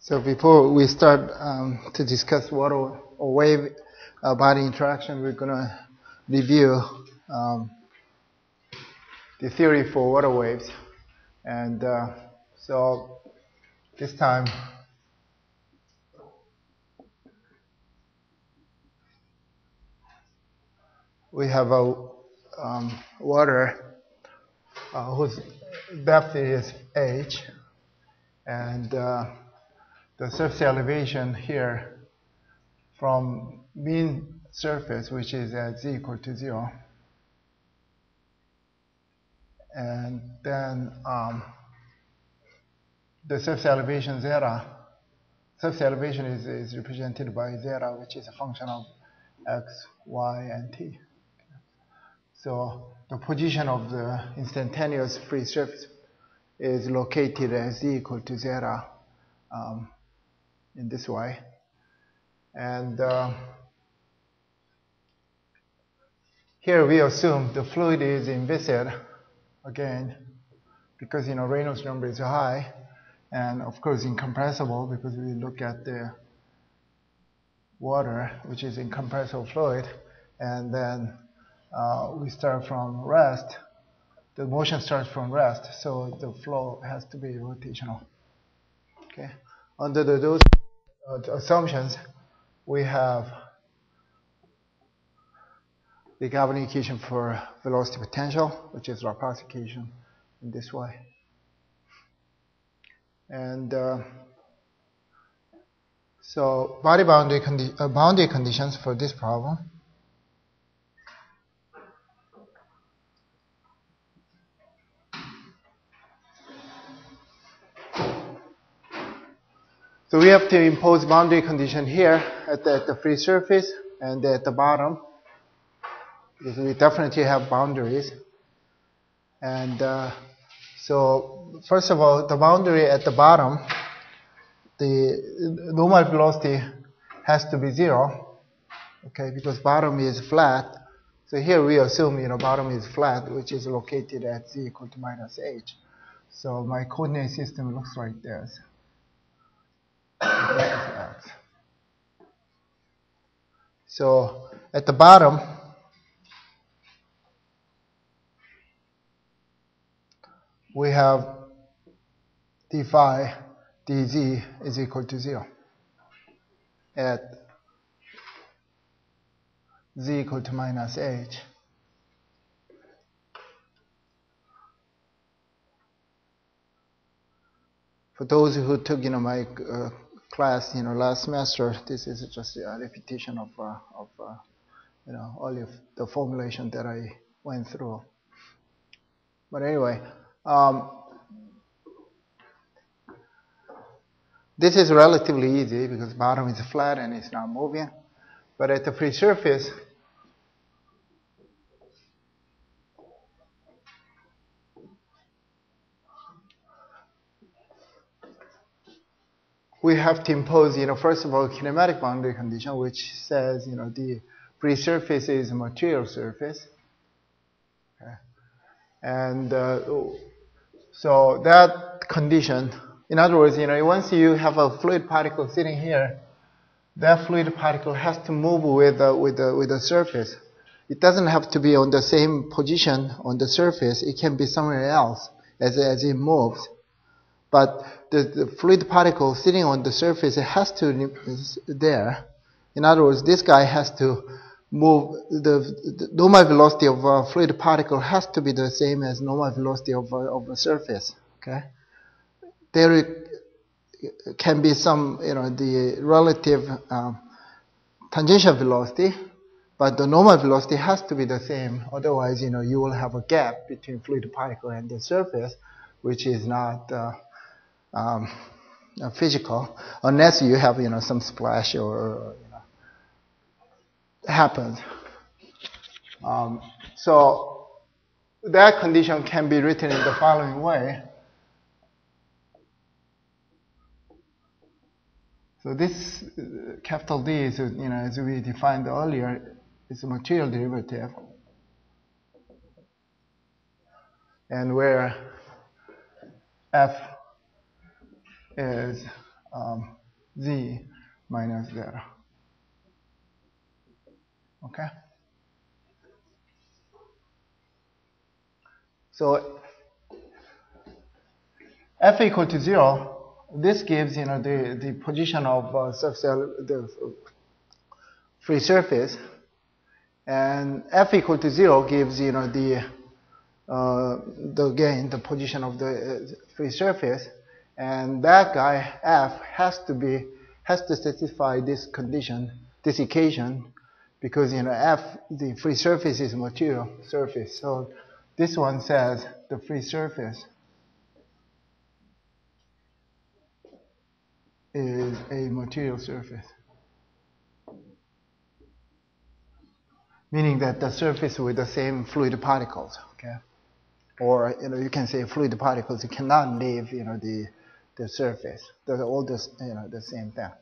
So before we start to discuss water or wave body interaction, we're going to review the theory for water waves. And so this time we have a water whose depth is h, and the surface elevation here from mean surface, which is at z equal to 0, and then the surface elevation zeta. Surface elevation is represented by zeta, which is a function of x, y, and t. So the position of the instantaneous free surface is located at z equal to zeta in this way. And here we assume the fluid is inviscid again, because Reynolds number is high, and of course incompressible because we look at the water, which is incompressible fluid, and then we start from rest. The motion starts from rest, so the flow has to be rotational. Okay. Under those assumptions, we have the Galvani equation for velocity potential, which is Laplace equation in this way. And so body boundary conditions for this problem. So we have to impose boundary condition here at the free surface and at the bottom, because we definitely have boundaries. And so first of all, the boundary at the bottom, the normal velocity has to be 0, okay, because bottom is flat. So here we assume bottom is flat, which is located at z equal to minus h. So my coordinate system looks like this. So at the bottom, we have d phi dz is equal to 0 at z equal to minus h. For those who took my class last semester, this is just a repetition of all of the formulation that I went through. But anyway, this is relatively easy because bottom is flat and it's not moving. But at the free surface, we have to impose, first of all, a kinematic boundary condition, which says, the free surface is a material surface. Okay. And so that condition, in other words, once you have a fluid particle sitting here, that fluid particle has to move with the surface. It doesn't have to be on the same position on the surface. It can be somewhere else as it moves. But the fluid particle sitting on the surface, it has to there. In other words, this guy has to move. The normal velocity of a fluid particle has to be the same as normal velocity of a surface. Okay. There can be some, the relative tangential velocity, but the normal velocity has to be the same. Otherwise, you will have a gap between fluid particle and the surface, which is not physical, unless you have some splash or happens. So that condition can be written in the following way. So this capital D is, as we defined earlier, is a material derivative, and where F is z minus zeta. Okay? So f equal to 0, this gives the position of the free surface, and f equal to 0 gives again the position of the free surface, and that guy f has to satisfy this condition, this equation, because f, the free surface, is material surface. So this one says the free surface is a material surface, meaning that the surface with the same fluid particles. Okay, or you can say fluid particles cannot leave the surface. They're all the same thing.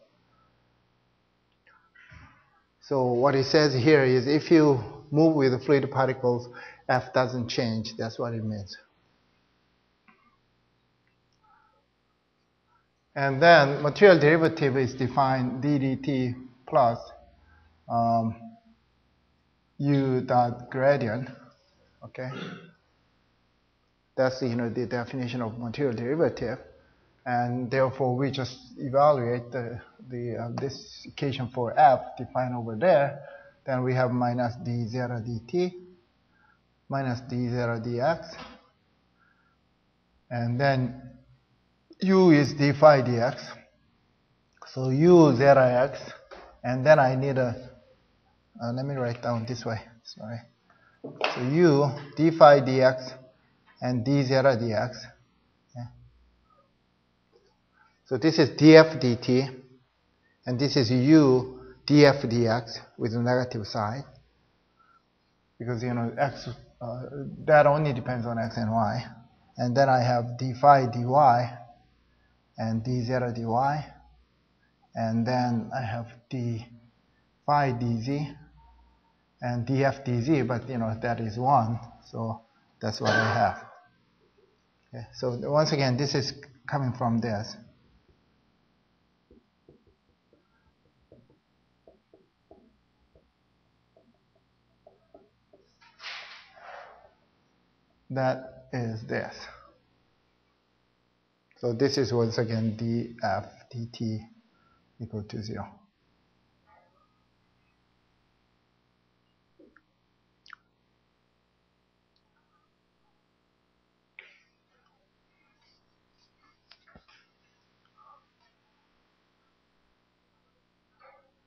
So what it says here is if you move with the fluid particles, f doesn't change. That's what it means. And then material derivative is defined d dt plus u dot gradient. Okay, that's the definition of material derivative, and therefore we just evaluate this equation for f defined over there. Then we have minus d zeta dt minus d zeta dx, and then u is d phi dx. So u zeta x, and then I need let me write down this way. Sorry. So u d phi dx and d zeta dx. Okay. So this is df dt, and this is u df dx with the negative side, because x that only depends on x and y. And then I have d phi dy and d zeta dy, and then I have d phi dz and df dz, but that is 1, so that's what I have. Okay, so once again, this is coming from this. That is this. So this is once again df dt equal to 0.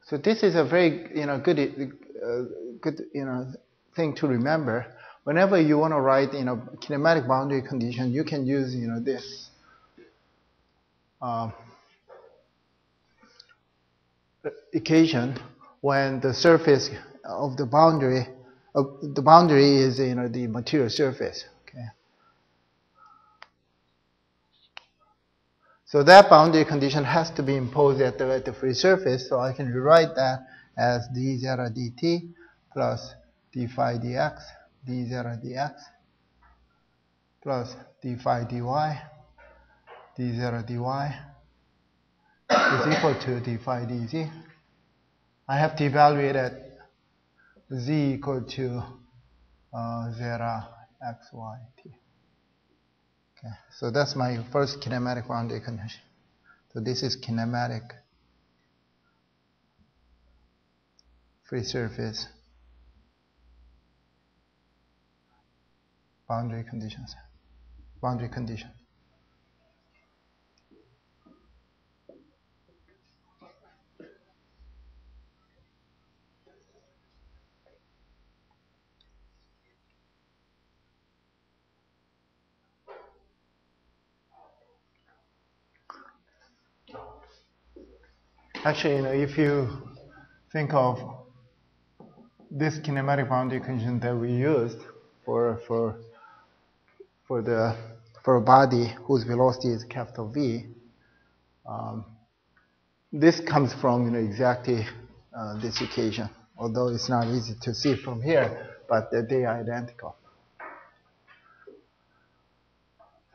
So this is a very good thing to remember. Whenever you want to write kinematic boundary condition, you can use this equation when the surface of the boundary is the material surface. Okay. So that boundary condition has to be imposed at the free surface. So I can rewrite that as d zeta dt plus d phi dx, d zeta dx plus d phi dy, d zeta dy is equal to d phi dz. I have to evaluate at z equal to zeta x, y, t. Okay, so that's my first kinematic boundary condition. So this is kinematic free surface boundary conditions. Boundary condition. Actually, if you think of this kinematic boundary condition that we used for a body whose velocity is capital V, this comes from exactly this equation. Although it's not easy to see from here, but they are identical.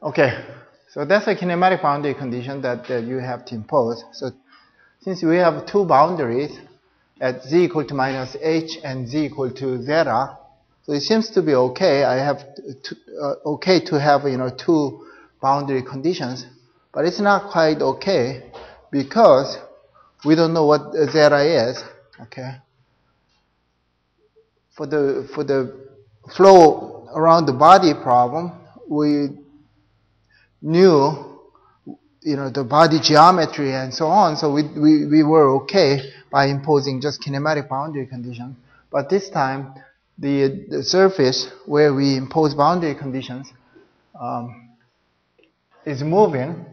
Okay, so that's a kinematic boundary condition that you have to impose. So since we have two boundaries at z equal to minus h and z equal to zeta, so it seems to be okay. I have okay to have two boundary conditions, but it's not quite okay because we don't know what zeta is. Okay. For the flow around the body problem, we knew the body geometry and so on, so we were okay by imposing just kinematic boundary conditions. But this time, the surface where we impose boundary conditions is moving,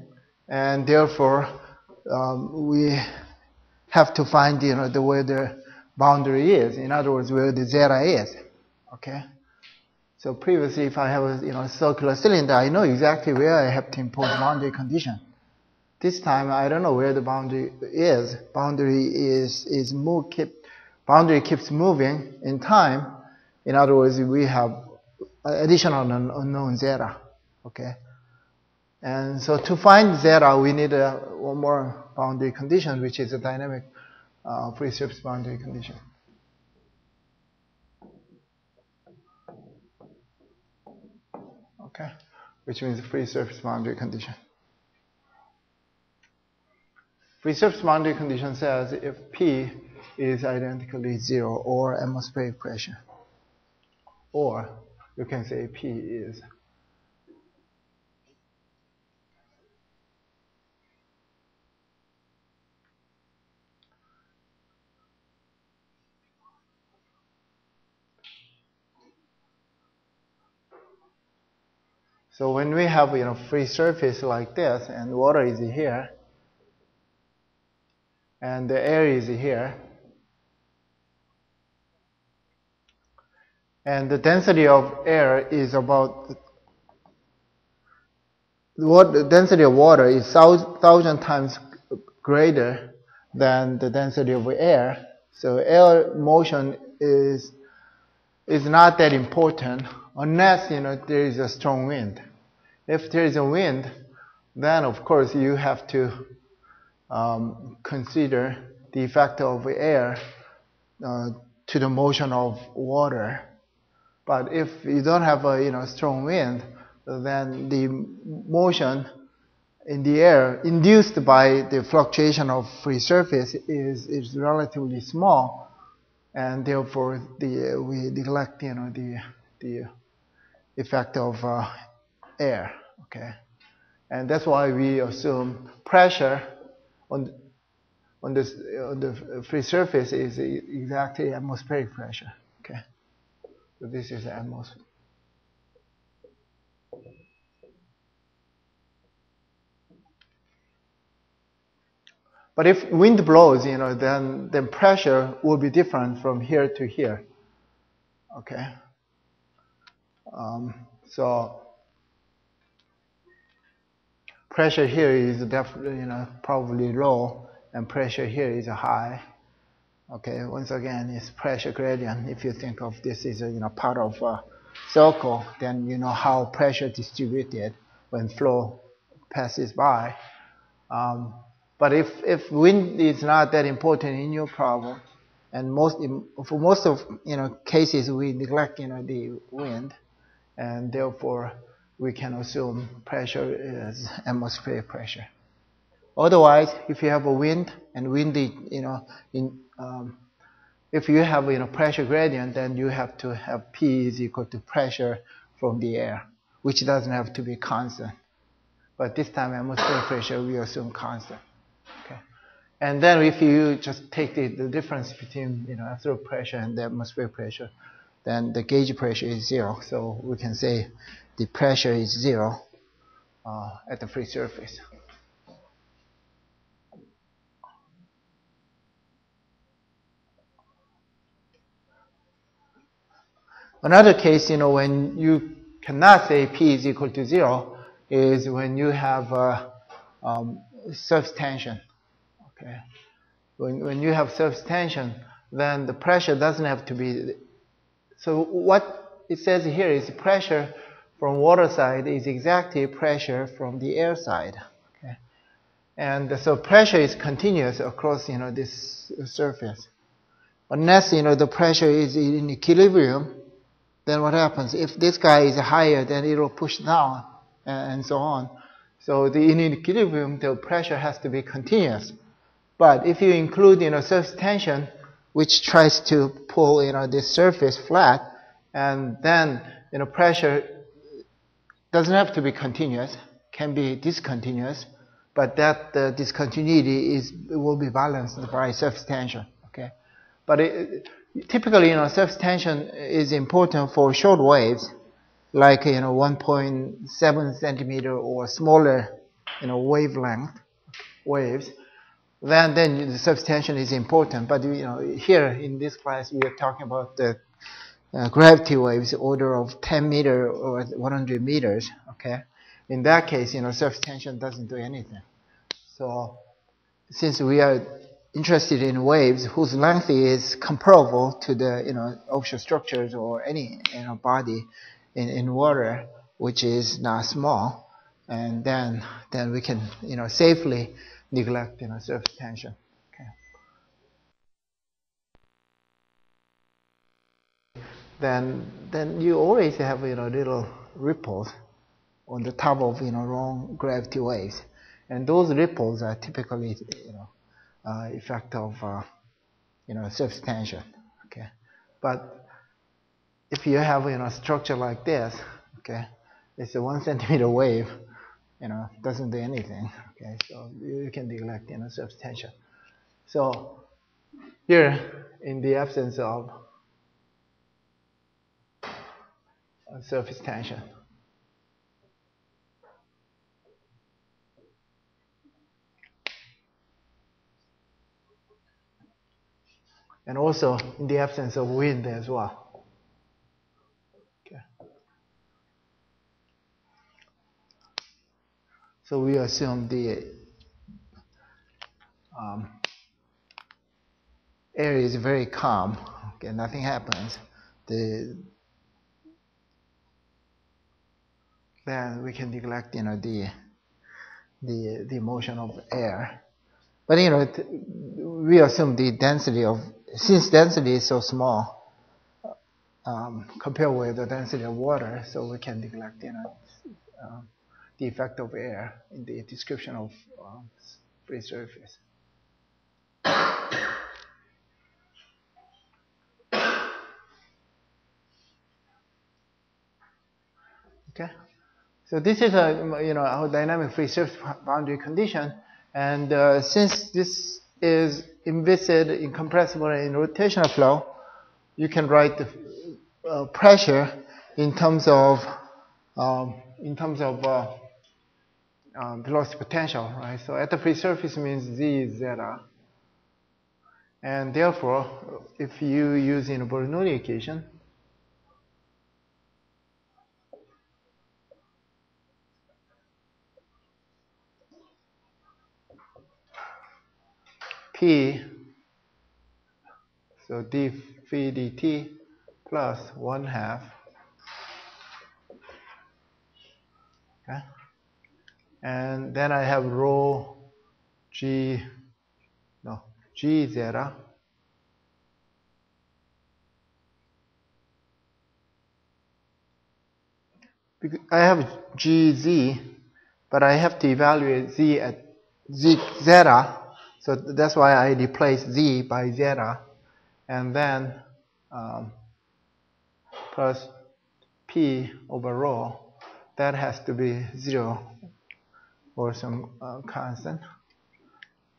and therefore we have to find the where the boundary is. In other words, where the zeta is. Okay. So previously, if I have a circular cylinder, I know exactly where I have to impose boundary condition. This time, I don't know where the boundary is. Boundary keeps moving in time. In other words, we have additional unknown zeta. Okay. And so to find zeta, we need one more boundary condition, which is a dynamic free surface boundary condition. Okay, which means free surface boundary condition. Free surface boundary condition says if P is identically 0 or atmospheric pressure, or you can say P is so when we have free surface like this and water is here and the air is here and the density of air is about the density of water is 1,000 times greater than the density of air, so air motion is not that important unless there is a strong wind. If there is a wind, then of course you have to consider the effect of air to the motion of water. But if you don't have a strong wind, then the motion in the air induced by the fluctuation of free surface is relatively small, and therefore we neglect the effect of air. Okay, and that's why we assume pressure on the free surface is exactly atmospheric pressure. Okay, so this is the atmosphere. But if wind blows, then pressure will be different from here to here. Okay. So pressure here is definitely, probably low, and pressure here is high. Okay. Once again, it's pressure gradient. If you think of this as part of a circle, then you know how pressure distributed when flow passes by. But if wind is not that important in your problem, and for most of cases we neglect the wind, and therefore we can assume pressure is atmospheric pressure. Otherwise, if you have a wind and windy, if you have pressure gradient, then you have to have P is equal to pressure from the air, which doesn't have to be constant. But this time atmospheric pressure we assume constant. Okay. And then if you just take the difference between absolute pressure and the atmospheric pressure, then the gauge pressure is 0. So we can say the pressure is 0 at the free surface. Another case, when you cannot say P is equal to 0 is when you have surface tension. Okay. When you have surface tension, then the pressure doesn't have to be. So what it says here is pressure from water side is exactly pressure from the air side. Okay. And so pressure is continuous across, this surface. Unless, the pressure is in equilibrium, then what happens? If this guy is higher, then it will push down and so on. So in equilibrium, the pressure has to be continuous. But if you include, surface tension, which tries to pull, this surface flat, and then, pressure doesn't have to be continuous, can be discontinuous, but that discontinuity will be balanced by surface tension. Okay, but typically, surface tension is important for short waves, like 1.7 centimeter or smaller, wavelength waves. Then the surface tension is important. But here in this class we are talking about the gravity waves, order of 10 meter or 100 meters. Okay, in that case, surface tension doesn't do anything. So since we are interested in waves whose length is comparable to the offshore structures or any body in water, which is not small, and then we can safely neglect surface tension. Okay. Then you always have little ripples on the top of long gravity waves, and those ripples are typically effect of surface tension. Okay, but if you have a structure like this, okay, it's a 1 centimeter wave, doesn't do anything. Okay, so you can neglect surface tension. So here, in the absence of surface tension, and also in the absence of wind as well. Okay. So we assume the air is very calm. Okay, nothing happens. Then we can neglect the motion of air. But we assume the density of, since density is so small compared with the density of water, so we can neglect the effect of air in the description of free surface. Okay, so this is our dynamic free surface boundary condition, and since this is inviscid, incompressible, and in rotational flow, you can write the pressure in terms of velocity potential, right? So at the free surface means z is zeta, and therefore, if you use Bernoulli equation, P, so d phi dt plus 1/2, okay? And then I have rho g zeta because I have gz, but I have to evaluate z at zeta, so that's why I replace z by zeta, and then plus p over rho, that has to be 0 or some constant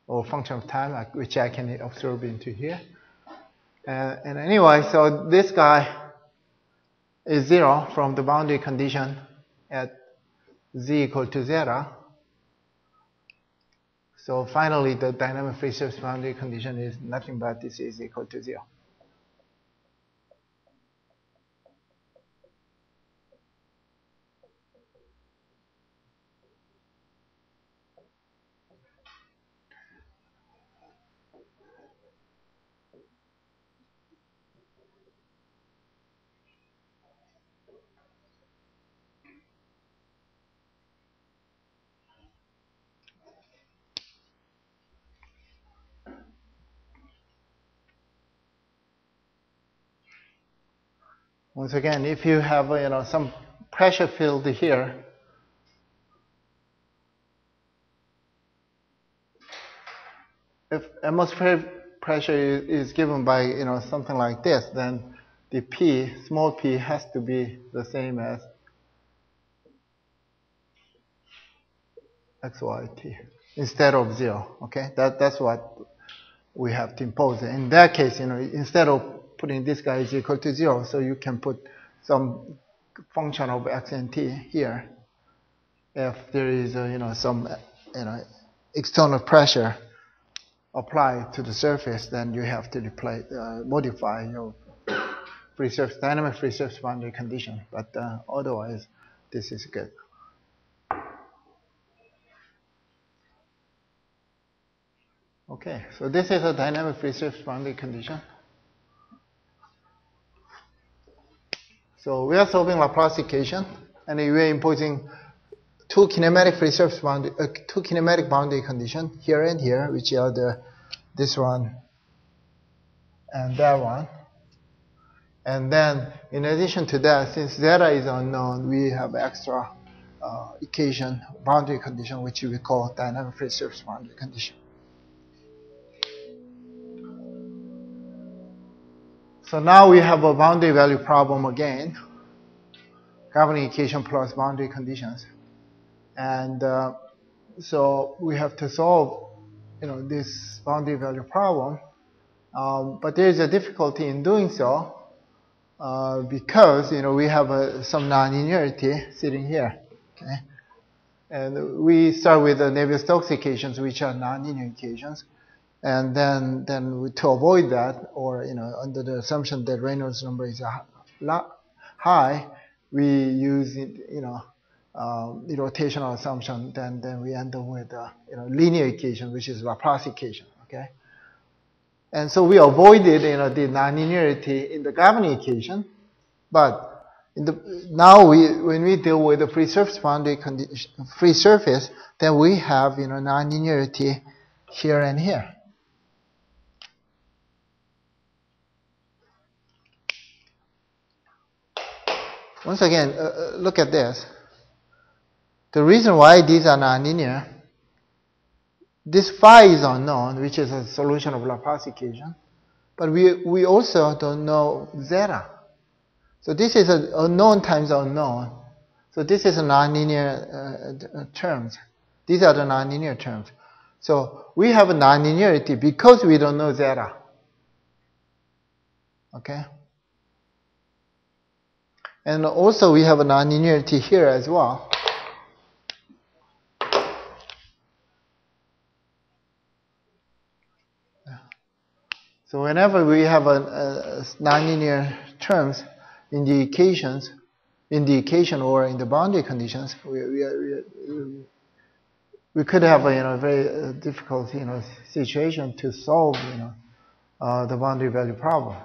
or function of time, which I can absorb into here. And anyway, so this guy is 0 from the boundary condition at z equal to zeta. So finally, the dynamic free surface boundary condition is nothing but this is equal to 0. Once again, if you have some pressure field here, if atmospheric pressure is given by something like this, then the P, small p, has to be the same as xyt instead of 0. Okay, that's what we have to impose. In that case, instead of putting this guy is equal to 0, so you can put some function of x and t here. If there is some external pressure applied to the surface, then you have to modify your dynamic free surface boundary condition. But otherwise, this is good. Okay, so this is a dynamic free surface boundary condition. So we are solving Laplace equation, and we are imposing two kinematic free surface boundary, two kinematic boundary conditions here and here, which are this one and that one. And then, in addition to that, since zeta is unknown, we have extra equation boundary condition, which we call dynamic free surface boundary condition. So now we have a boundary value problem again, governing equation plus boundary conditions. And so we have to solve this boundary value problem. But there is a difficulty in doing so because we have some nonlinearity sitting here. Okay? And we start with the Navier-Stokes equations, which are nonlinear equations. And then to avoid that, or under the assumption that Reynolds number is high, we use the rotational assumption. Then we end up with linear equation, which is Laplace equation. Okay, and so we avoided the nonlinearity in the governing equation, but now when we deal with the free surface boundary condition, free surface, then we have nonlinearity here and here. Once again, look at this. The reason why these are nonlinear, this phi is unknown, which is a solution of Laplace equation, but we also don't know zeta. So this is an unknown times unknown. So this is a nonlinear terms. These are the nonlinear terms. So we have a nonlinearity because we don't know zeta. Okay? And also we have a nonlinearity here as well. So whenever we have a nonlinear terms in the equations, in the equation or in the boundary conditions, we could have a very difficult situation to solve the boundary value problem.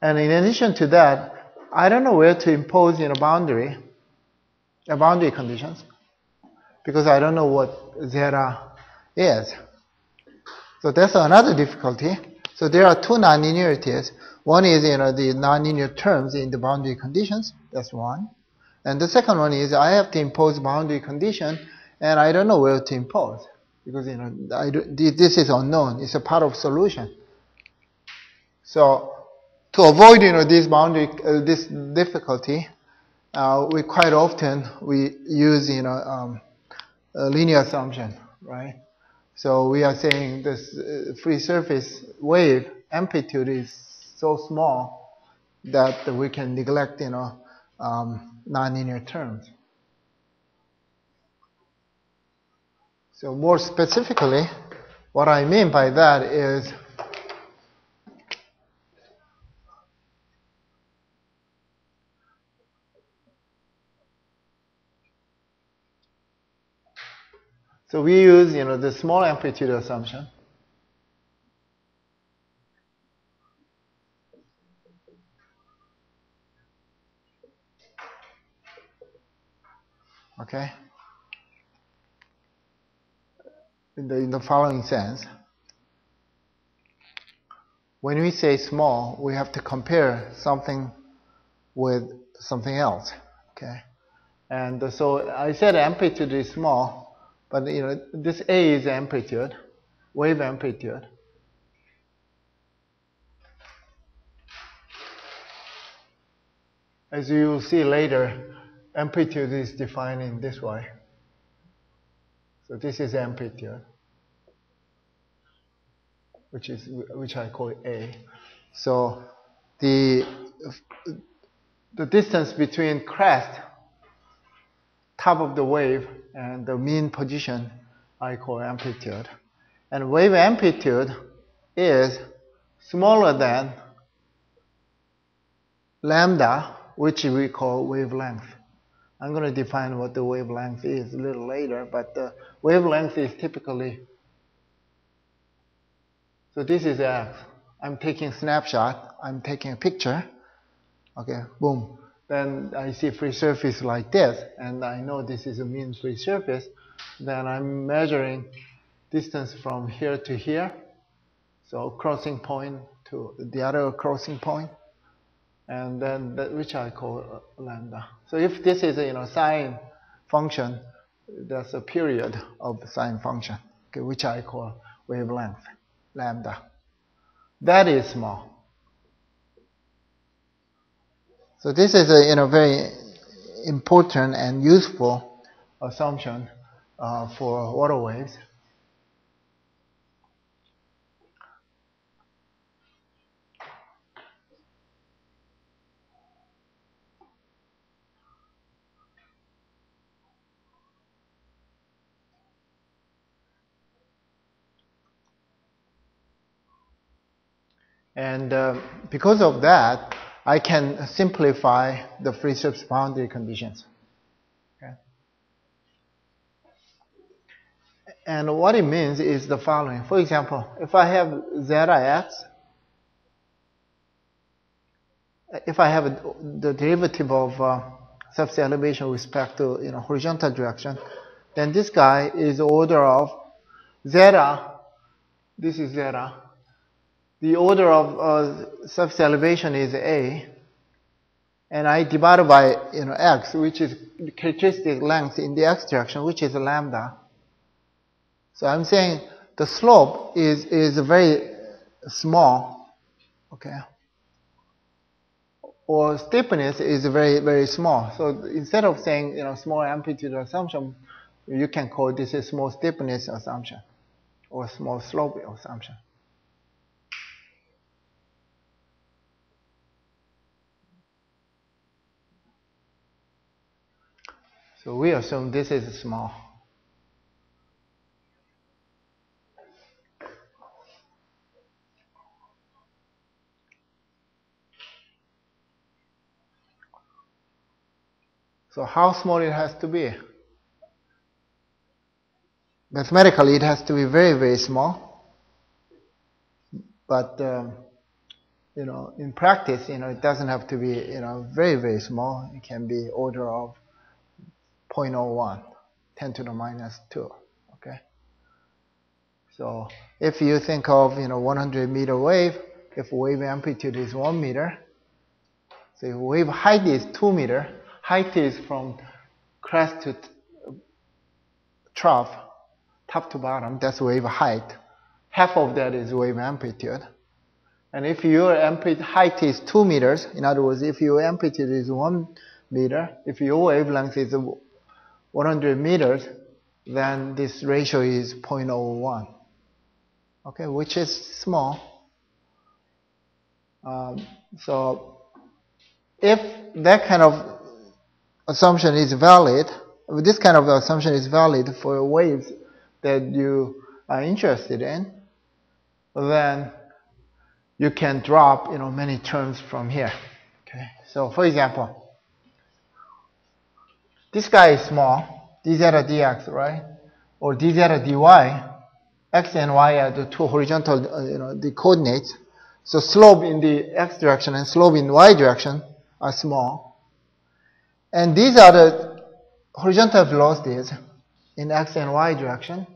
And in addition to that, I don't know where to impose boundary conditions, because I don't know what zeta is. So that's another difficulty. So there are two nonlinearities. One is the nonlinear terms in the boundary conditions. That's one. And the second one is I have to impose boundary condition, and I don't know where to impose, because this is unknown. It's a part of solution. So to avoid this boundary this difficulty, we quite often use a linear assumption, right? So we are saying this free surface wave amplitude is so small that we can neglect nonlinear terms. So more specifically, what I mean by that is so we use the small amplitude assumption. Okay. In the following sense, when we say small, we have to compare something with something else. Okay, and so I said amplitude is small, but this A is amplitude, wave amplitude. As you will see later, amplitude is defined in this way. So this is amplitude, which I call A. So the distance between crest, top of the wave, and the mean position I call amplitude. And wave amplitude is smaller than lambda, which we call wavelength. I'm going to define what the wavelength is a little later, but the wavelength is typically, so this is X. I'm taking a snapshot, I'm taking a picture, okay, boom. Then I see free surface like this, and I know this is a mean free surface. Then I'm measuring distance from here to here, so crossing point to the other crossing point, and then which I call lambda. So if this is a sine function, that's a period of the sine function, okay, which I call wavelength, lambda. That is small. So this is a very important and useful assumption for water waves. And because of that, I can simplify the free surface boundary conditions. Okay? And what it means is the following. For example, if I have zeta x, if I have the derivative of surface elevation with respect to horizontal direction, then this guy is order of zeta. This is zeta. The order of surface elevation is a, and I divide by x, which is the characteristic length in the x direction, which is lambda. So I'm saying the slope is very small, okay, or steepness is very, very small. So instead of saying small amplitude assumption, you can call this a small steepness assumption or small slope assumption. So we assume this is small. So how small it has to be? Mathematically, it has to be very, very small. But in practice, it doesn't have to be very, very small. It can be order of 0.01, 10 to the minus 2. Okay. So if you think of 100-meter wave, if wave amplitude is 1 meter, so if wave height is 2 meter, height is from crest to trough, top to bottom, that's wave height. Half of that is wave amplitude. And if your height is 2 meters, in other words, if your amplitude is 1 meter, if your wavelength is 100 meters, then this ratio is 0.01, okay, which is small. So if that kind of assumption is valid, if this kind of assumption is valid for waves that you are interested in, then you can drop many terms from here. Okay. So for example, this guy is small, d zeta dx, right? Or d zeta dy. X and y are the two horizontal the coordinates. So slope in the x direction and slope in y direction are small. And these are the horizontal velocities in x and y direction.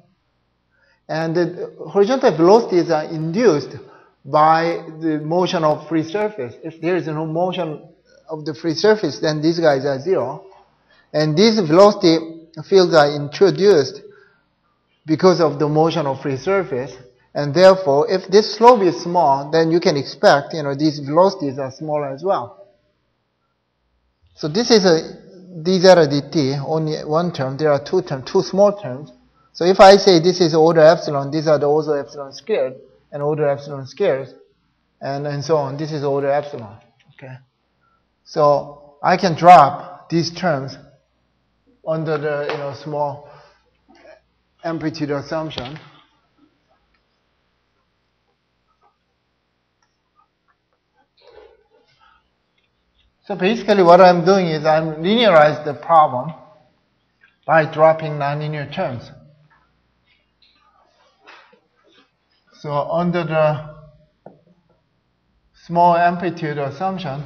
And the horizontal velocities are induced by the motion of free surface. If there is no motion of the free surface, then these guys are 0. And these velocity fields are introduced because of the motion of free surface. And therefore, if this slope is small, then you can expect, these velocities are small as well. So this is d zeta dt, only one term. There are two small terms. So if I say this is order epsilon, these are the order epsilon squared, and order epsilon squared, and so on. This is order epsilon. Okay. So I can drop these terms under the small amplitude assumption. So basically what I'm doing is I'm linearize the problem by dropping nonlinear terms. So under the small amplitude assumption,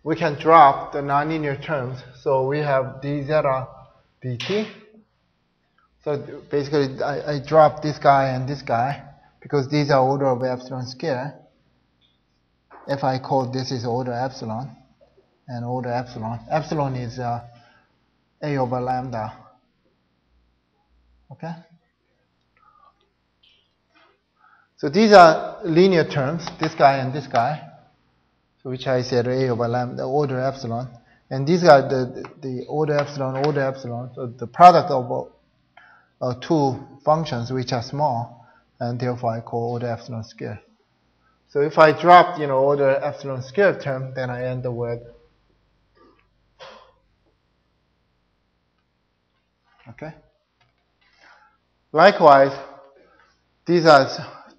we can drop the nonlinear terms. So we have d zeta dt. So basically I drop this guy and this guy because these are order of epsilon square. If I call this is order epsilon and order epsilon. Epsilon is a over lambda. Okay? So these are linear terms, this guy and this guy. So which I said a over lambda, order epsilon. And these are the order epsilon. So the product of two functions which are small, and therefore I call order epsilon square. So if I drop, order epsilon square term, then I end up with, okay? Likewise, these are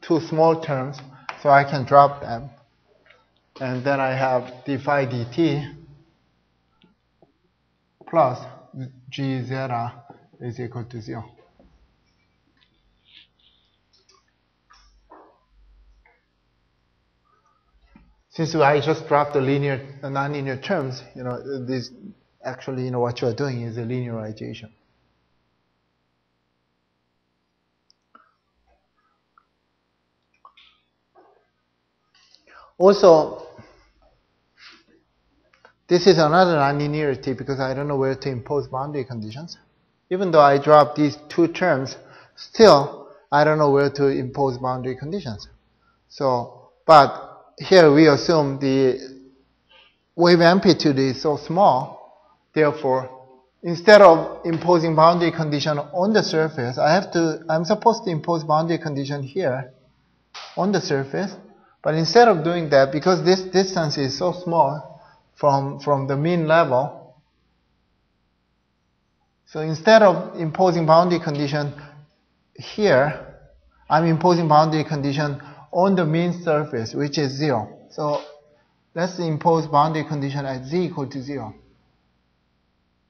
two small terms, so I can drop them. And then I have d phi dt plus g zeta is equal to 0. Since I just dropped the nonlinear terms, this actually, what you are doing is a linearization. Also, this is another nonlinearity because I don't know where to impose boundary conditions. Even though I drop these two terms, still I don't know where to impose boundary conditions. So, but here we assume the wave amplitude is so small, therefore, instead of imposing boundary condition on the surface, I'm supposed to impose boundary condition here on the surface, but instead of doing that, because this distance is so small from the mean level, so instead of imposing boundary condition here, I'm imposing boundary condition on the mean surface, which is 0. So let's impose boundary condition at z equal to 0.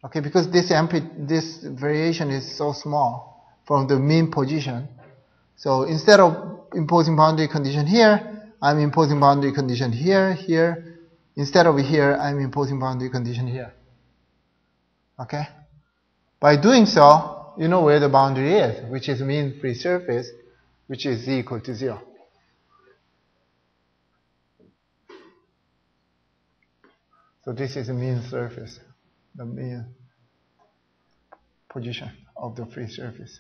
Okay, because this variation is so small from the mean position. So instead of imposing boundary condition here, I'm imposing boundary condition here, here. Instead of here, I'm imposing boundary condition here. Okay? By doing so, you know where the boundary is, which is mean free surface, which is z equal to 0. So this is the mean surface, the mean position of the free surface.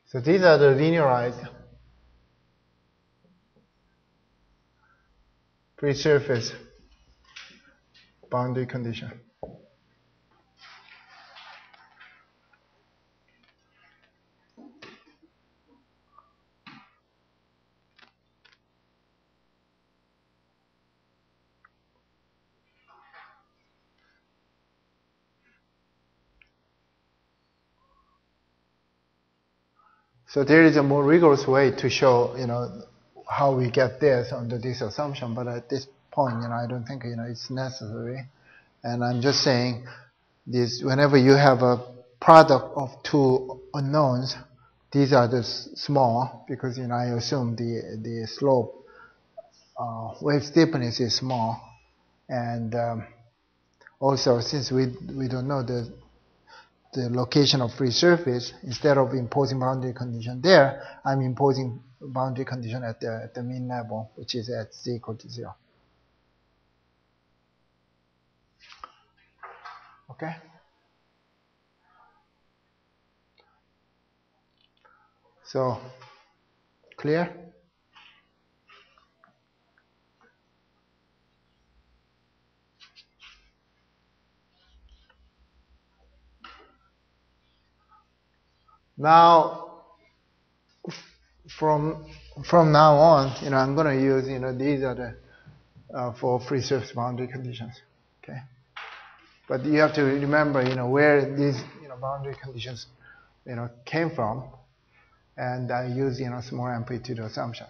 So these are the linearized free surface boundary condition. So there is a more rigorous way to show, how we get this under this assumption, but at this point, I don't think, it's necessary. And I'm just saying this, whenever you have a product of two unknowns, these are the small, because I assume the slope wave steepness is small, and also since we don't know the location of free surface, instead of imposing boundary condition there, I'm imposing boundary condition at the mean level, which is at z equal to 0. Okay. So, clear? Now, from now on, I'm going to use, these are the for free surface boundary conditions. Okay. But you have to remember, where these, boundary conditions, came from, and I use, small amplitude assumption.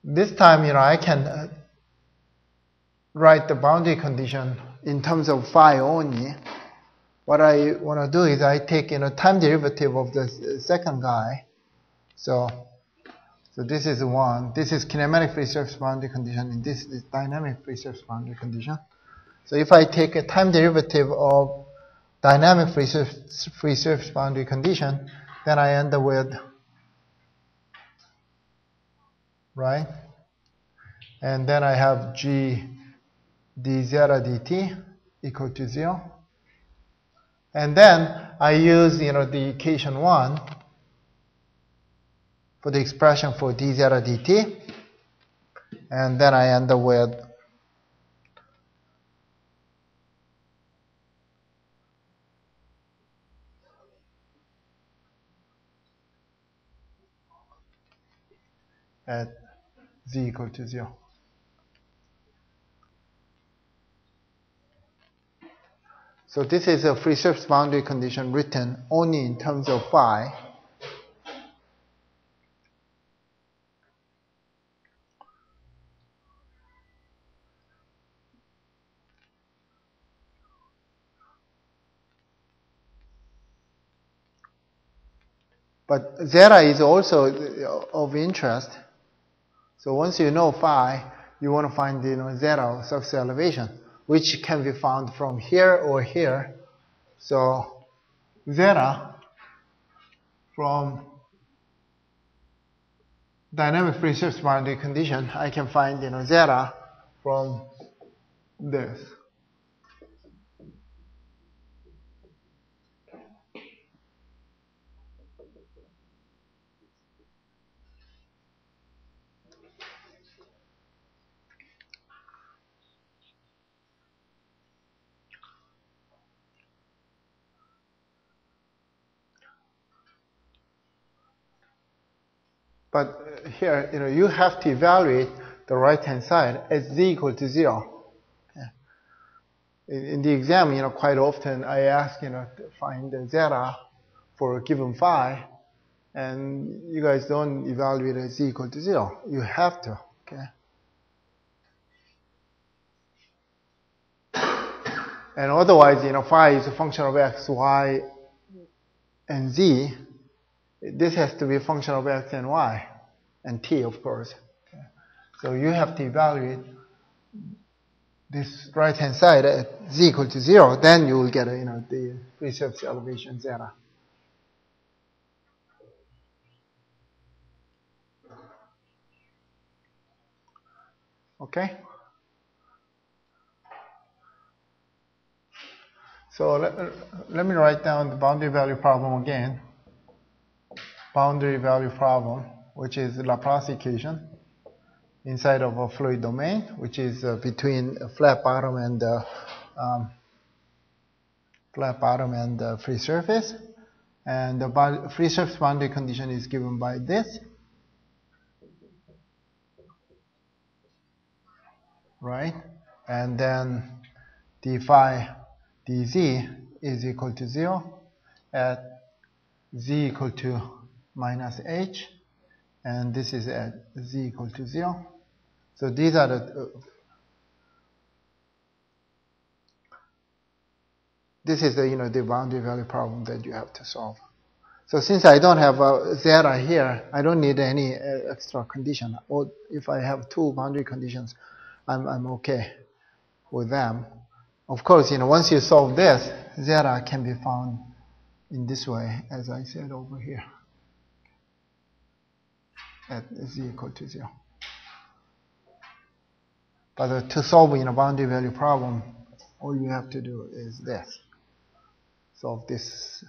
This time, I can write the boundary condition in terms of phi only. What I want to do is I take time derivative of the second guy. So this is one. This is kinematic free surface boundary condition, and this is dynamic free surface boundary condition. So if I take a time derivative of dynamic free surface boundary condition, then I end up with, right? And then I have g dz dt equal to 0. And then I use, the equation 1 for the expression for dz dt. And then I end up with at z equal to 0. So this is a free surface boundary condition written only in terms of phi. But zeta is also of interest. So once you know phi, you want to find the zeta surface elevation, which can be found from here or here. So zeta from dynamic free surface boundary condition, I can find zeta from this. But here, you have to evaluate the right-hand side as z equal to 0. In the exam, quite often I ask, to find the zeta for a given phi, and you guys don't evaluate as z equal to 0. You have to, okay? And otherwise, phi is a function of x, y, and z. This has to be a function of x and y, and t, of course. Okay. So you have to evaluate this right-hand side at z equal to 0. Then you will get, the free surface elevation zeta. Okay. So let me write down the boundary value problem again. Boundary value problem, which is the Laplace equation inside of a fluid domain, which is between a flat bottom and free surface. And the free surface boundary condition is given by this, right? And then d phi dz is equal to 0 at z equal to minus h, and this is at z equal to 0. So these are the this is the, the boundary value problem that you have to solve. So since I don't have a zeta here, I don't need any extra condition. Or if I have two boundary conditions, I'm okay with them. Of course, once you solve this, zeta can be found in this way, as I said over here, at z equal to 0. But to solve a boundary value problem, all you have to do is this. Solve this.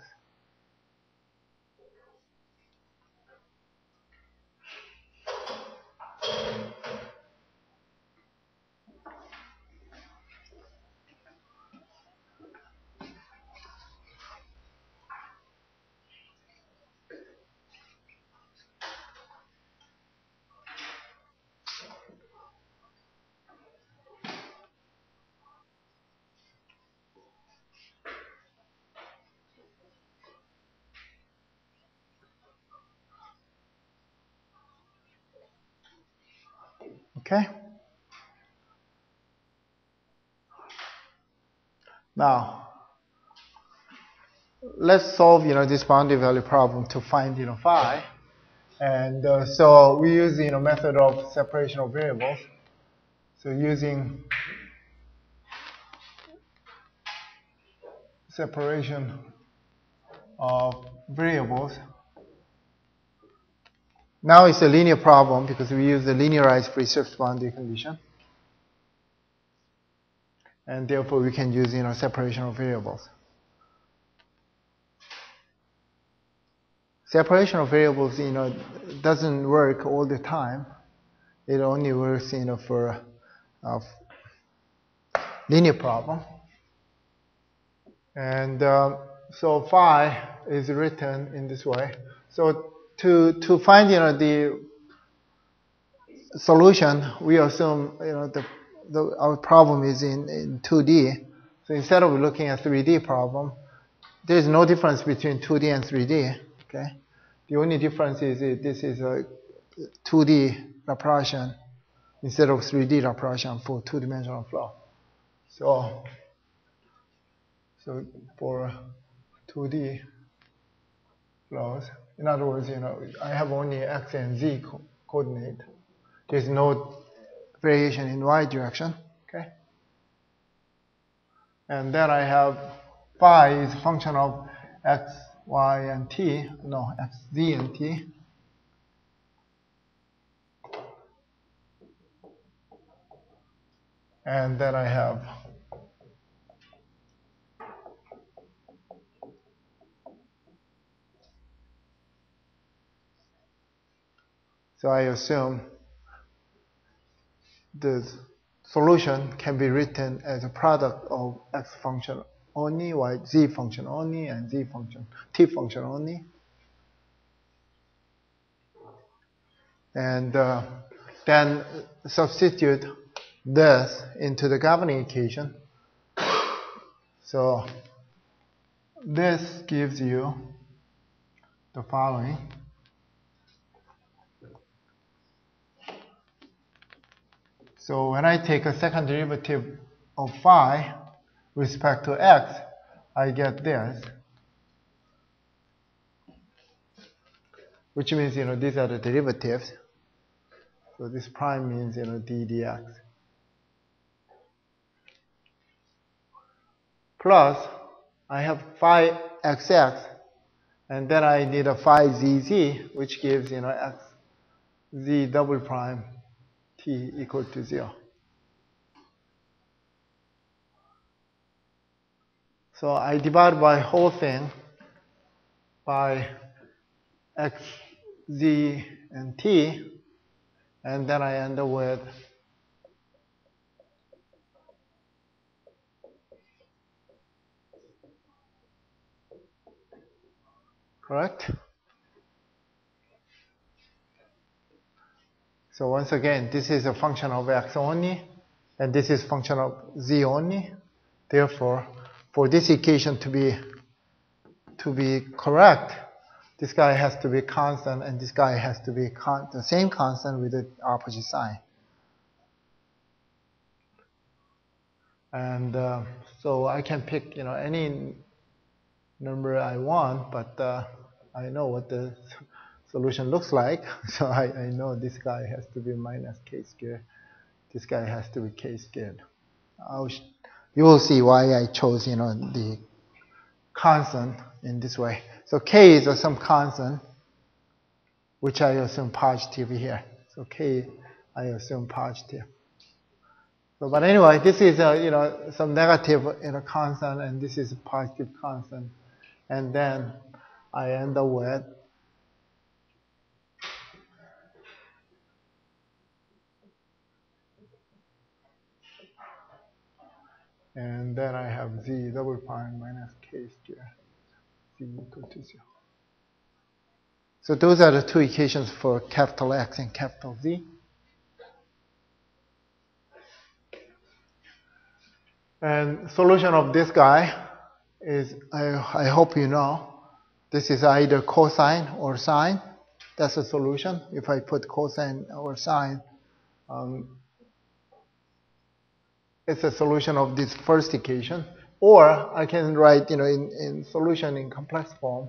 Okay? Now, let's solve, this boundary value problem to find, phi. And so we use, method of separation of variables. So using separation of variables. Now it's a linear problem because we use the linearized free surface boundary condition. And therefore we can use, separation of variables. Separation of variables, doesn't work all the time. It only works, for a linear problem. And so phi is written in this way. So to find, the solution, we assume, our problem is in 2D. So instead of looking at 3D problem, there is no difference between 2D and 3D. Okay, the only difference is this is a 2D Laplacian instead of 3D Laplacian for two-dimensional flow. So for 2D flows, in other words, I have only x and z coordinate. There's no variation in y direction. Okay, and then I have phi is a function of x, y, and t. No, x, z, and t. And then I have so I assume the solution can be written as a product of x function only, y, z function only, and z function, t function only. And then substitute this into the governing equation. So this gives you the following. So when I take a second derivative of phi with respect to x, I get this, which means, these are the derivatives. So this prime means, d dx. Plus, I have phi xx, and then I need a phi zz, which gives, x z double prime t equal to 0. So I divide by whole thing by x, z, and t, and then I end up with correct? So once again, this is a function of x only, and this is function of z only. Therefore, for this equation to be correct, this guy has to be constant, and this guy has to be the same constant with the opposite sign. And so I can pick, any number I want, but I know what the solution looks like. So I know this guy has to be minus k squared. This guy has to be k squared. You will see why I chose, the constant in this way. So k is some constant, which I assume positive here. So k, I assume positive. So, but anyway, this is some negative constant, and this is a positive constant, and then I end up with and then I have z double prime minus k squared, z equal to 0. So those are the two equations for capital X and capital Z. And solution of this guy is, I hope you know, this is either cosine or sine. That's the solution. If I put cosine or sine, it's a solution of this first equation. Or I can write, in solution in complex form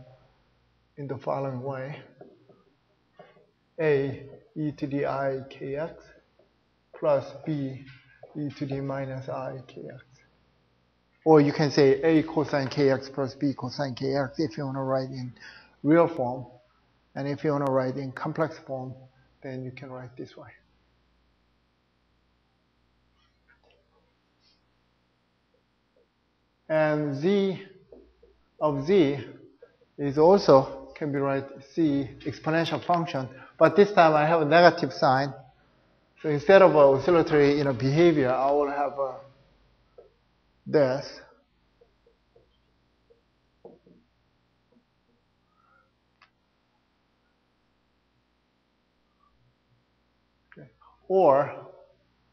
in the following way. A e to the I kx plus b e to the minus I kx. Or you can say A cosine kx plus B cosine kx if you want to write in real form. And if you want to write in complex form, then you can write this way. And z of z is also, can be write c exponential function. But this time I have a negative sign. So instead of oscillatory behavior, I will have this. Okay. Or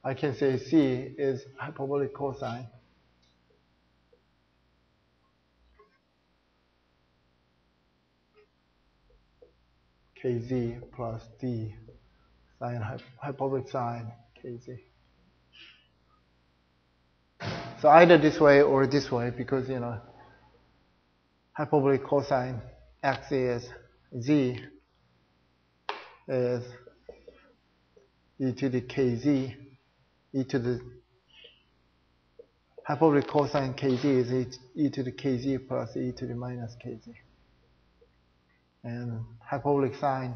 I can say c is hyperbolic cosine. Kz plus d sine hyperbolic sine kz. So either this way or this way, because hyperbolic cosine x is z is e to the kz, e to the hyperbolic cosine kz is e to the kz plus e to the minus kz. And hyperbolic sine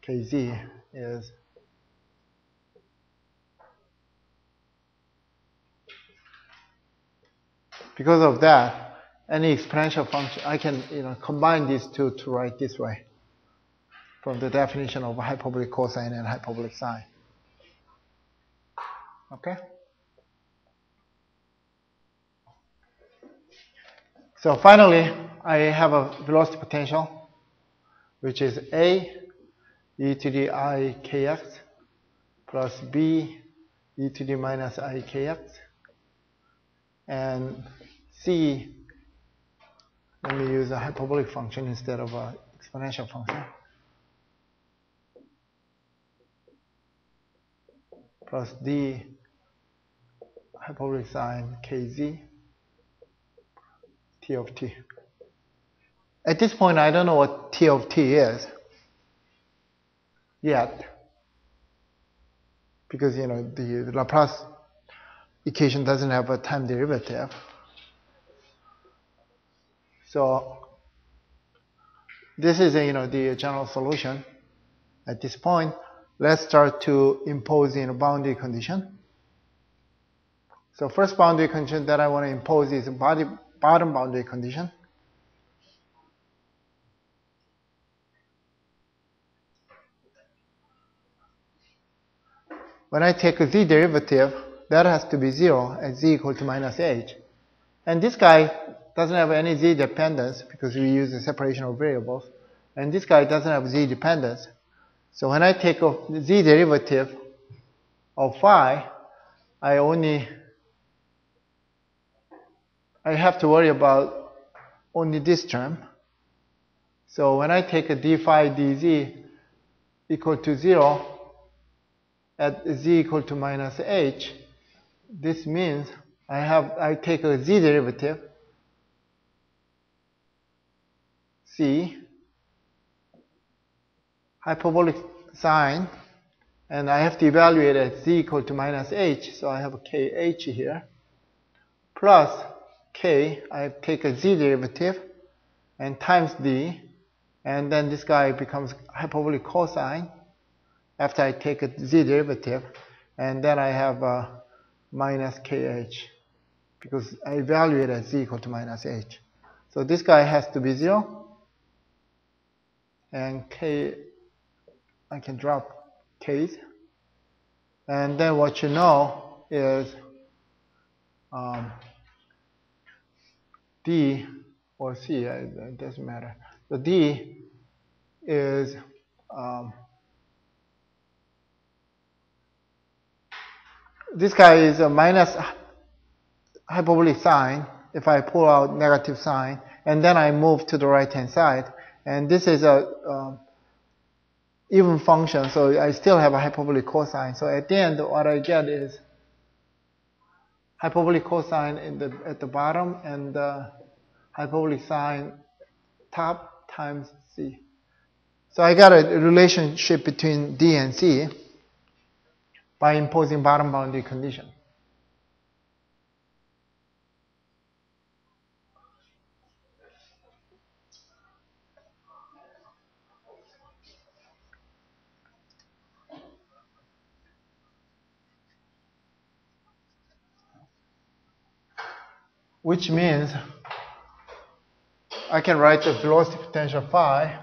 kz is because of that, any exponential function, I can combine these two to write this way from the definition of hyperbolic cosine and hyperbolic sine. Okay? So finally, I have a velocity potential, which is A e to the I kx plus B e to the minus I kx. And C, let me use a hyperbolic function instead of an exponential function, plus D hyperbolic sine kz t of t. At this point, I don't know what t of t is yet, because the Laplace equation doesn't have a time derivative. So this is the general solution. At this point, let's start to impose a boundary condition. So first boundary condition that I want to impose is a bottom boundary condition. When I take a z derivative, that has to be 0 at z equal to minus h. And this guy doesn't have any z dependence because we use the separation of variables. And this guy doesn't have z dependence. So when I take a z derivative of phi, I have to worry about only this term. So when I take a d phi dz equal to 0 at z equal to minus h, this means I take a z derivative, c, hyperbolic sine, and I have to evaluate at z equal to minus h, so I have a kh here, plus k, I take a z derivative, and times d, and then this guy becomes hyperbolic cosine after I take a z derivative, and then I have minus kh, because I evaluate at z equal to minus h. So this guy has to be 0, and k, I can drop k's. And then what you know is d or c, it doesn't matter. So d is this guy is a minus hyperbolic sine if I pull out negative sign, and then I move to the right hand side, and this is a even function, so I still have a hyperbolic cosine. So at the end, what I get is hyperbolic cosine at the bottom and hyperbolic sine top times c. So I got a relationship between d and c by imposing bottom boundary condition. Which means I can write the velocity potential phi,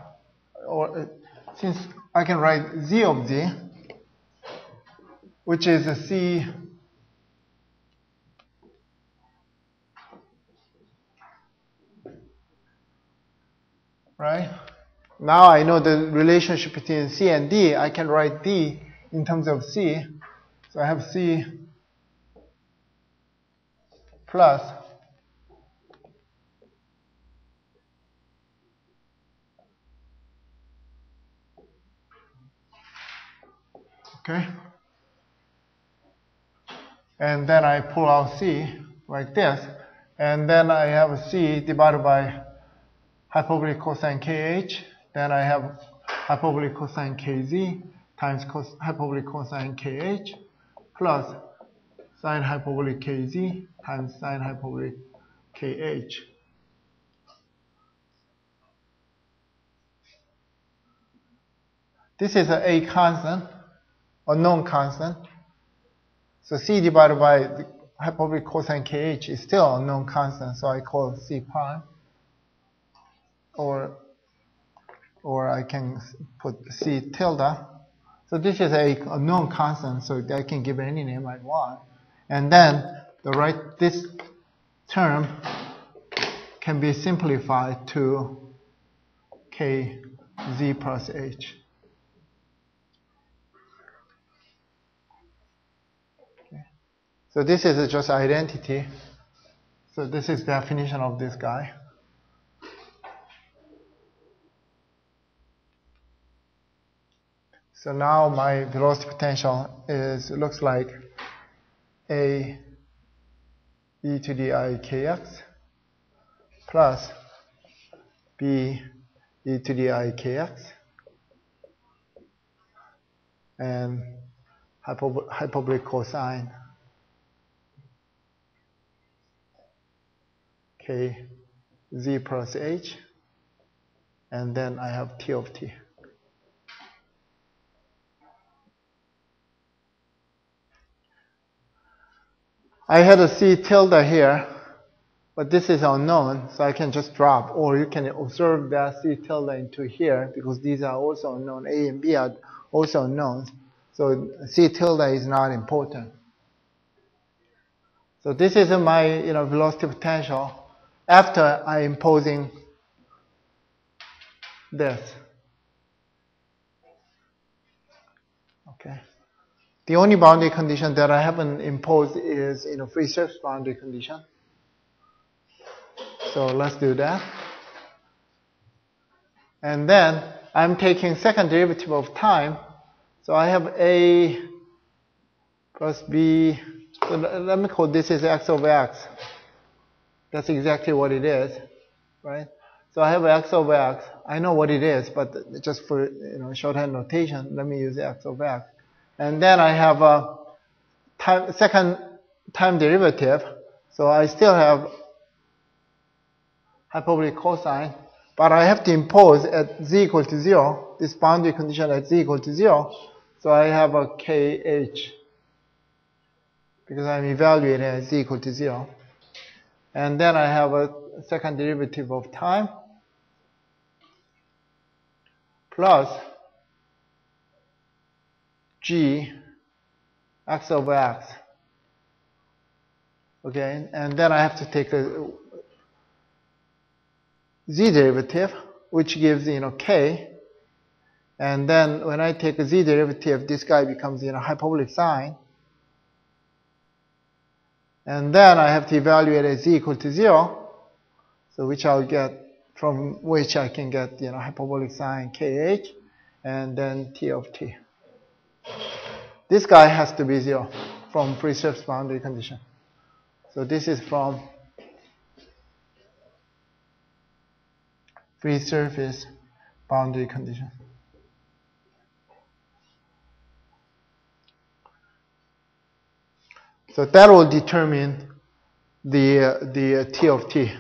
or since I can write z of z, which is a c right? Now I know the relationship between c and d. I can write d in terms of c. So I have c plus okay, and then I pull out c like this, and then I have c divided by hyperbolic cosine kh, then I have hyperbolic cosine kz times hyperbolic cosine kh plus sine hyperbolic kz times sine hyperbolic kh. This is a constant, a known constant. So c divided by the hyperbolic cosine kh is still a known constant, so I call it c prime. Or I can put c tilde. So this is a known constant, so I can give any name I want. And then this term can be simplified to kz plus h. Okay. So this is just identity. So this is definition of this guy. So now my velocity potential looks like a e to the I kx plus b e to the I kx and hyperbolic cosine k z plus h, and then I have t of t. I had a c tilde here, but this is unknown, so I can just drop, or you can observe that c tilde into here, because these are also unknown. A and B are also unknown, so c tilde is not important. So this is my velocity potential after I imposing this. Okay. The only boundary condition that I haven't imposed is free surface boundary condition. So let's do that. And then I'm taking second derivative of time. So I have a plus b So let me call this as x over x. That's exactly what it is, right? So I have x over x. I know what it is, but just for shorthand notation, let me use x over x. And then I have a second time derivative. So I still have hyperbolic cosine, but I have to impose at z equal to 0, this boundary condition at z equal to 0. So I have a kh, because I'm evaluating at z equal to 0. And then I have a second derivative of time plus g x over x. Okay, and then I have to take a z derivative, which gives k. And then when I take a z derivative, this guy becomes hyperbolic sine. And then I have to evaluate at z equal to 0, so which I'll get, from which I can get hyperbolic sine kh, and then t of t. This guy has to be 0 from free surface boundary condition. So this is from free surface boundary condition. So that will determine the t of t.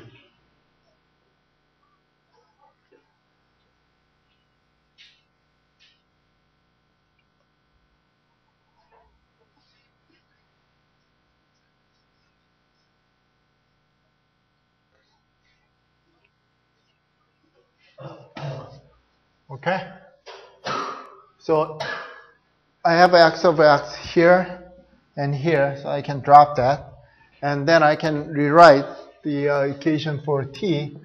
Okay? So I have x over x here and here, so I can drop that. And then I can rewrite the equation for t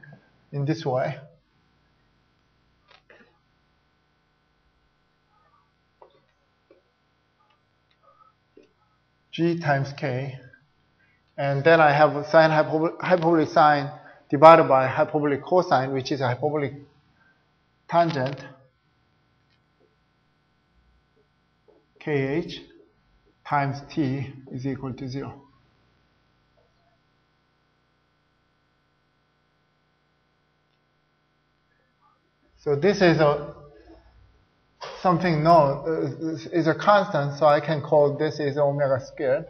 in this way. G times k. And then I have sine hyperbolic sine divided by hyperbolic cosine, which is a hyperbolic tangent, kh times t is equal to 0. So this is something known, is a constant, so I can call this is omega squared,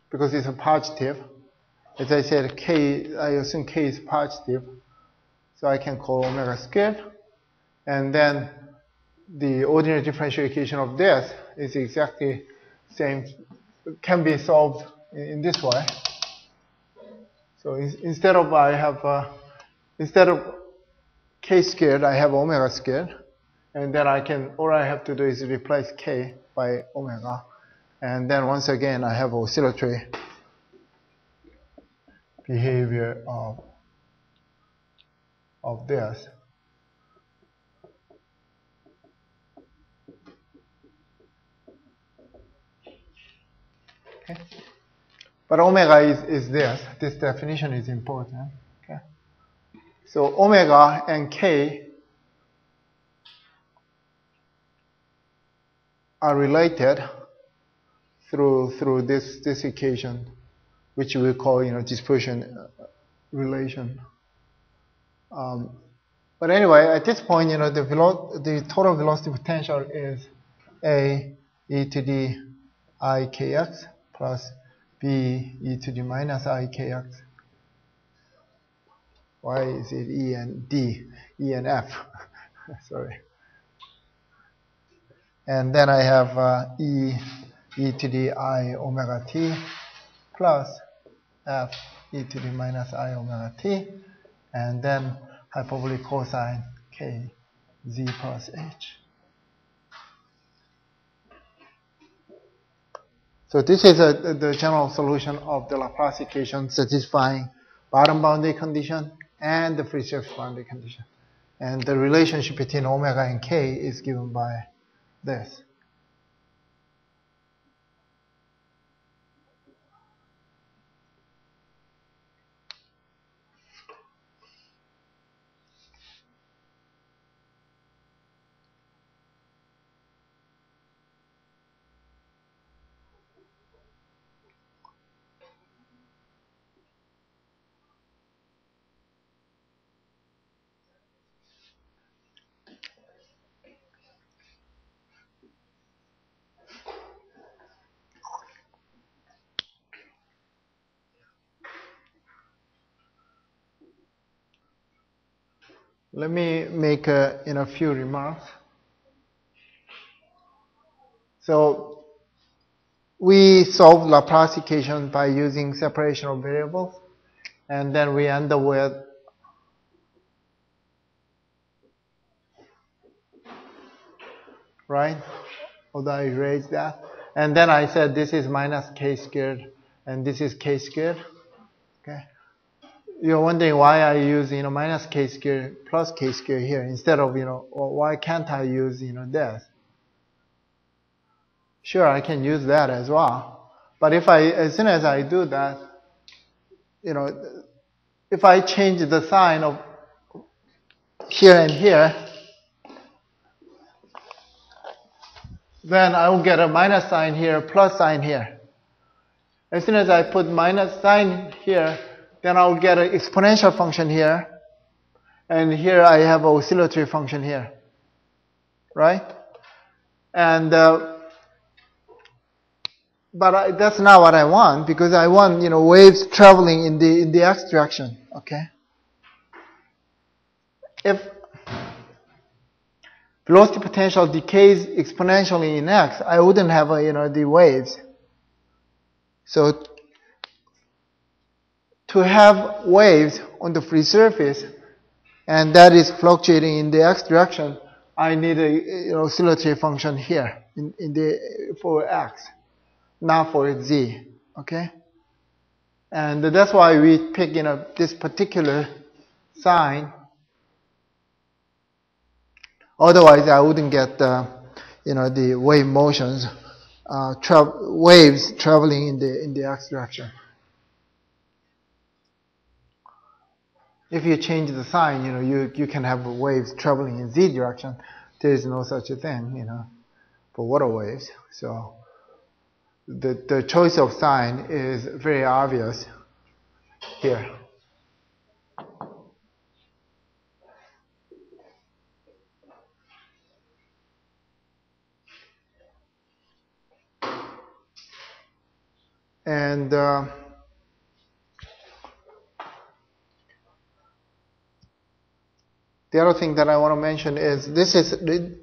because it's a positive. As I said, I assume k is positive, so I can call omega squared. And then the ordinary differential equation of this is exactly same, can be solved in this way. So instead of instead of k squared, I have omega squared, and then all I have to do is replace k by omega, and then once again I have oscillatory behavior of this. Okay. But omega is this. This definition is important. Okay. So omega and k are related through this equation, which we call dispersion relation. But anyway, at this point, the total velocity potential is a e to the I kx plus b e to the minus I kx. Why is it e and d, e and f? Sorry. And then I have e to the I omega t plus f e to the minus I omega t, and then hyperbolic cosine k z plus h. So this is the general solution of the Laplace equation satisfying bottom boundary condition and the free surface boundary condition. And the relationship between omega and k is given by this. Let me make a few remarks. So we solve Laplace equation by using separation of variables, and then we end up with right? Although I erased that. And then I said this is minus k squared and this is k squared. Okay. You're wondering why I use minus k squared plus k squared here instead of or why can't I use this? Sure, I can use that as well. But as soon as I do that, if I change the sign of here and here, then I will get a minus sign here, plus sign here. As soon as I put minus sign here, then I'll get an exponential function here. And here I have an oscillatory function here. Right? And but that's not what I want, because I want waves traveling in the x direction. Okay? If velocity potential decays exponentially in x, I wouldn't have the waves. So to have waves on the free surface, and that is fluctuating in the x direction, I need a oscillatory function here for x, not for z. Okay, and that's why we pick this particular sign. Otherwise, I wouldn't get the wave motions, waves traveling in the x direction. If you change the sign, you can have waves traveling in z direction. There is no such a thing, for water waves. So the choice of sign is very obvious here. And the other thing that I want to mention is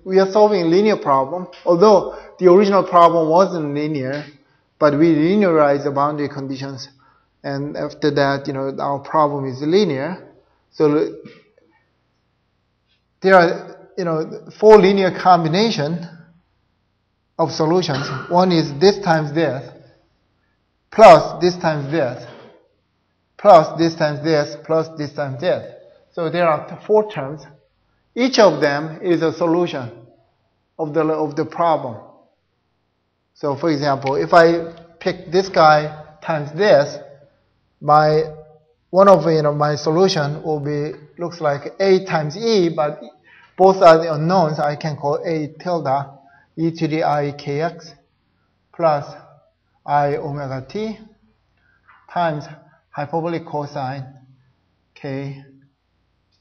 we are solving a linear problem, although the original problem wasn't linear, but we linearized the boundary conditions, and after that, our problem is linear. So there are 4 linear combination of solutions. One is this times this, plus this times this, plus this times this, plus this times this. So there are 4 terms. Each of them is a solution of the problem. So for example, if I pick this guy times this, one of my solution will be looks like a times e, but both are the unknowns. I can call a tilde e to the I kx plus I omega t times hyperbolic cosine k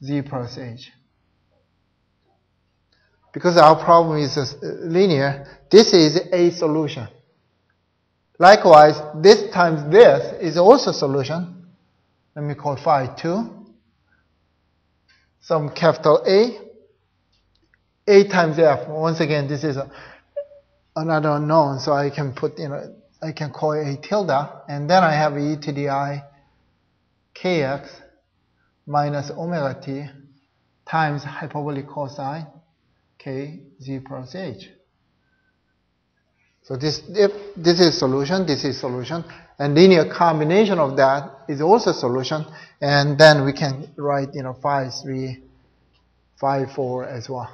z plus h. Because our problem is linear, this is a solution. Likewise, this times this is also a solution. Let me call phi 2. Some capital A times f. Once again, this is another unknown, so I can put, I can call it a tilde, and then I have e to the I kx minus omega t times hyperbolic cosine k z plus h. So if this is solution, this is solution, and linear combination of that is also solution, and then we can write phi 3, phi 4 as well.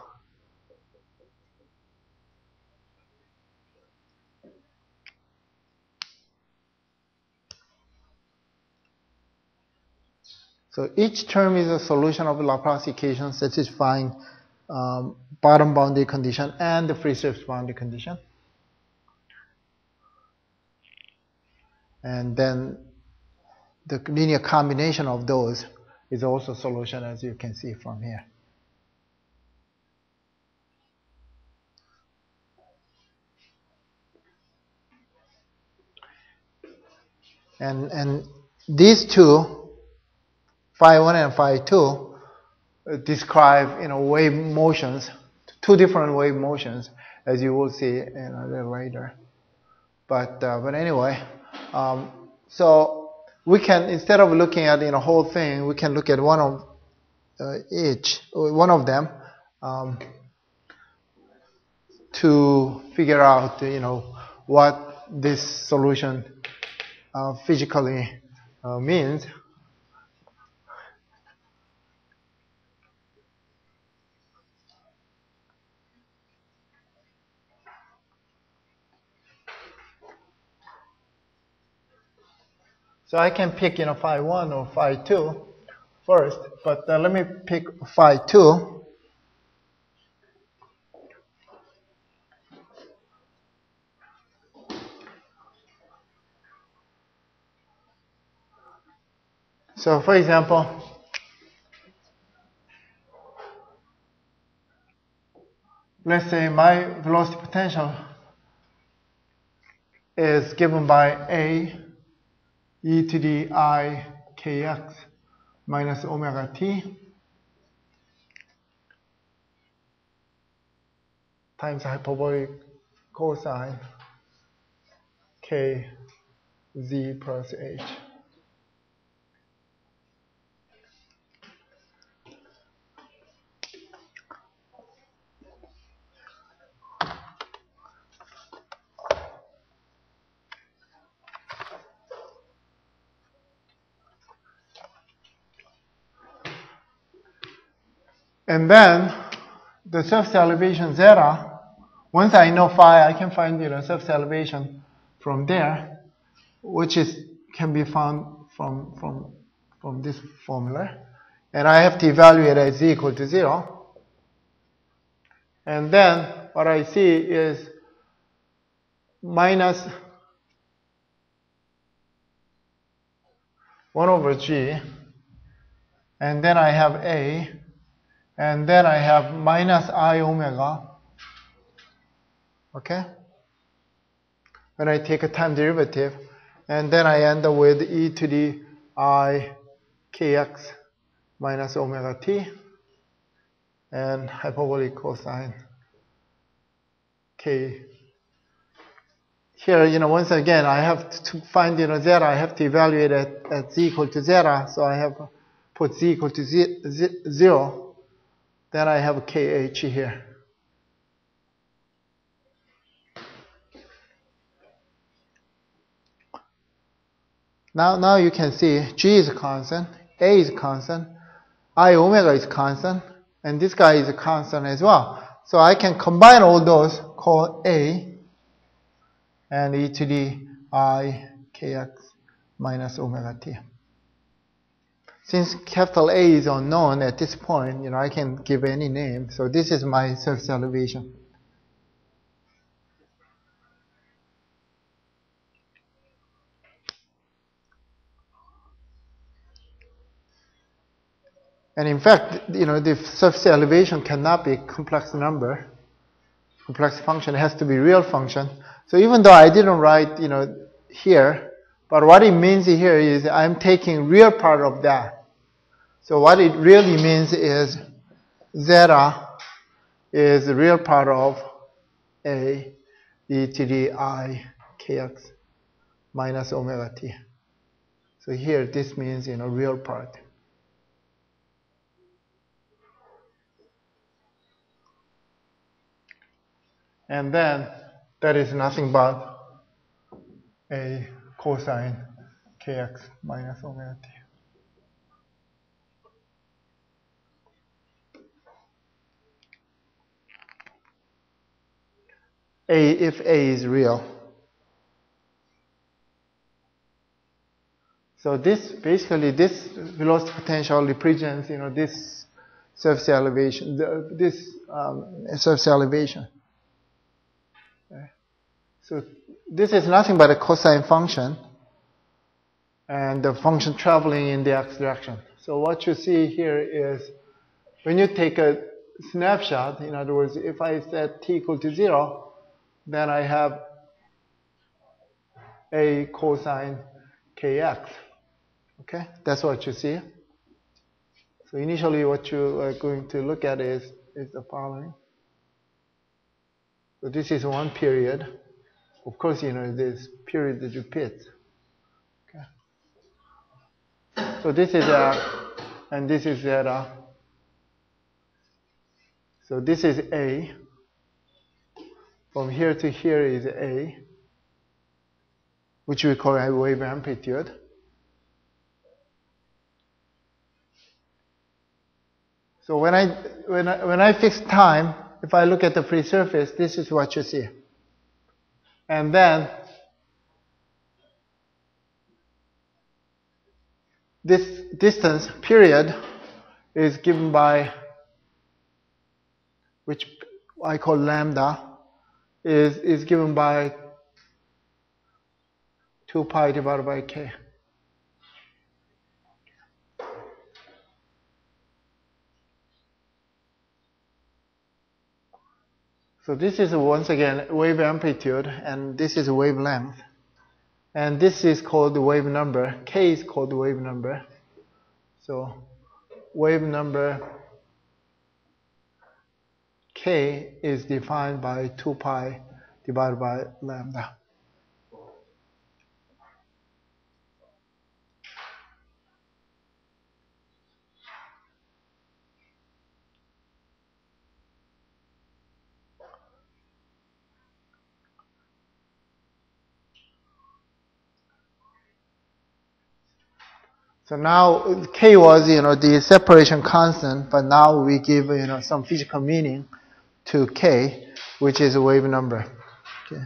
So each term is a solution of the Laplace equation satisfying bottom boundary condition and the free surface boundary condition. And then the linear combination of those is also solution, as you can see from here. And these two, phi 1 and phi 2, describe wave motions, two different wave motions, as you will see in a little later. But anyway, so we can, instead of looking at the whole thing, we can look at one of them to figure out what this solution physically means. So I can pick phi 1 or phi 2 first, but let me pick phi 2. So for example, let's say my velocity potential is given by A e to the I kx minus omega t times hyperbolic cosine k z plus h. And then the surface elevation zeta, once I know phi, I can find surface elevation from there, which can be found from this formula. And I have to evaluate at z equal to 0. And then what I see is minus 1 over g, and then I have a, and then I have minus I omega, okay? When I take a time derivative, and then I end up with e to the I kx minus omega t, and hyperbolic cosine k. Here, once again, I have to find, zeta. I have to evaluate at z equal to zeta. So I have put z equal to 0. Then I have kh here. Now you can see g is constant, a is constant, I omega is constant, and this guy is a constant as well. So I can combine all those, call a, and e to the I kx minus omega t. Since capital A is unknown at this point, I can give any name. So this is my surface elevation. And in fact, the surface elevation cannot be a complex number, complex function. It has to be real function. So even though I didn't write, here, but what it means here is I'm taking real part of that. So what it really means is zeta is the real part of a e to the I kx minus omega t. So here this means real part. And then that is nothing but a cosine kx minus omega t. If a is real. So this velocity potential represents this surface elevation, surface elevation. Okay. So this is nothing but a cosine function, and the function traveling in the x direction. So what you see here is when you take a snapshot, in other words, if I set t equal to 0, then I have a cosine kx. Okay, that's what you see. So initially what you are going to look at is the following. So this is one period. Of course, this period that repeats. Okay. So this is and this is zeta. So this is A. From here to here is A, which we call a wave amplitude. So when I fix time, if I look at the free surface, this is what you see. And then this distance period is given by, which I call lambda, is given by 2 pi divided by k. So this is once again wave amplitude, and this is wavelength. And this is called the wave number. K is called the wave number. So wave number K is defined by 2 pi divided by lambda. So now K was, the separation constant, but now we give, some physical meaning to K, which is a wave number. Okay.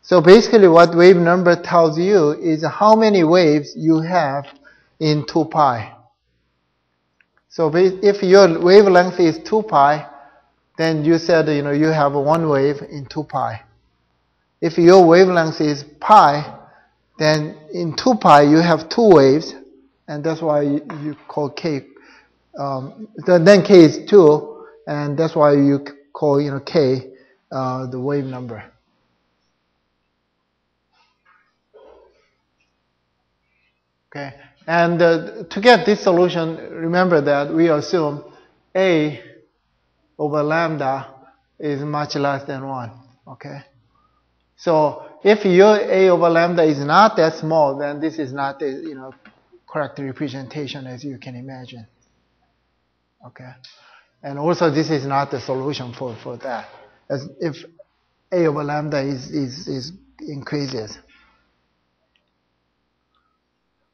So basically what wave number tells you is how many waves you have in 2 pi. So if your wavelength is 2 pi, then you said, you have one wave in 2 pi. If your wavelength is pi, then in 2 pi you have 2 waves, and that's why you call K. Then K is 2, and that's why you call K the wave number. Okay, and to get this solution, remember that we assume A over lambda is much less than 1. Okay, so if your A over lambda is not that small, then this is not the correct representation as you can imagine. Okay, and also this is not the solution for that. As if A over lambda is increases.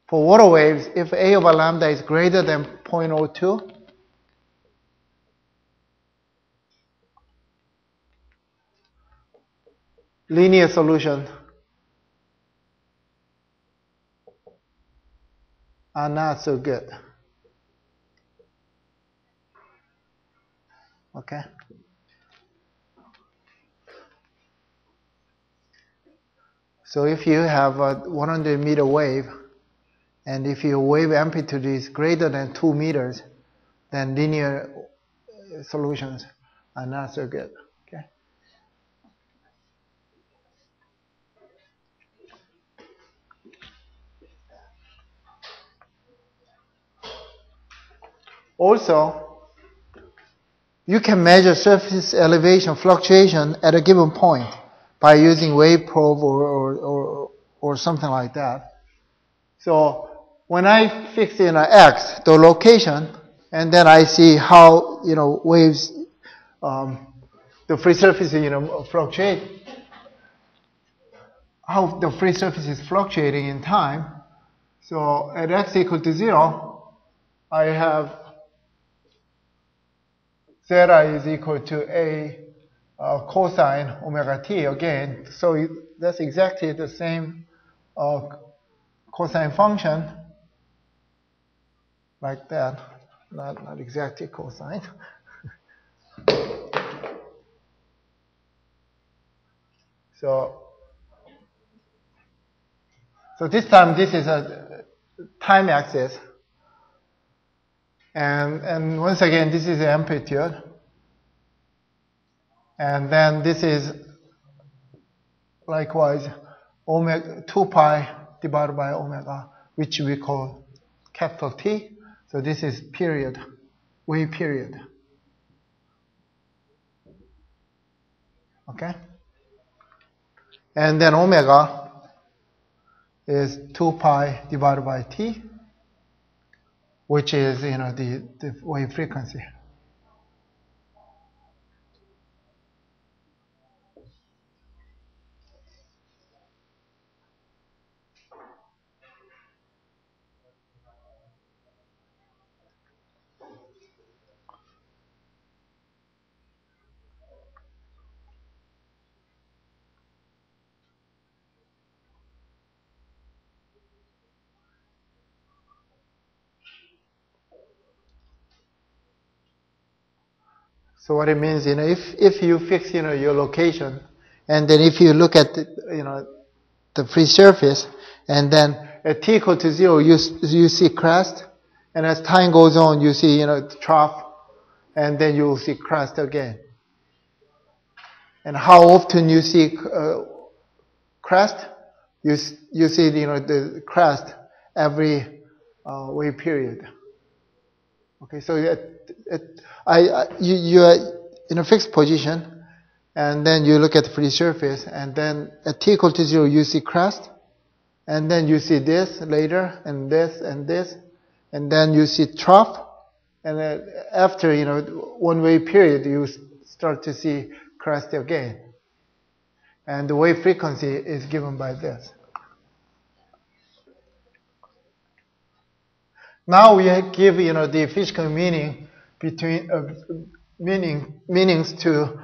For water waves, if A over lambda is greater than 0.02, linear solution are not so good. Okay? So if you have a 100 meter wave, and if your wave amplitude is greater than 2 meters, then linear solutions are not so good. Okay? Also, you can measure surface elevation fluctuation at a given point by using wave probe or something like that. So when I fix in X, the location, and then I see how waves, the free surface fluctuate, how the free surface is fluctuating in time. So at X equal to 0, I have zeta is equal to A cosine omega t again. So that's exactly the same cosine function, like that. Not exactly cosine. So this time this is a time axis. And once again, this is the amplitude. And then this is likewise omega 2 pi divided by omega, which we call capital T. So this is period. wave period. Okay? And then omega is 2 pi divided by t, which is the wave frequency. So what it means, if you fix your location, and then if you look at the free surface, and then at t equal to 0, you see crest, and as time goes on, you see the trough, and then you will see crest again. And how often you see crest? You see the crest every wave period. Okay, so you are in a fixed position, and then you look at the free surface, and then at t equal to 0, you see crest, and then you see this later, and this, and then you see trough, and then after one wave period, you start to see crest again, and the wave frequency is given by this. Now we give the physical meaning between meanings to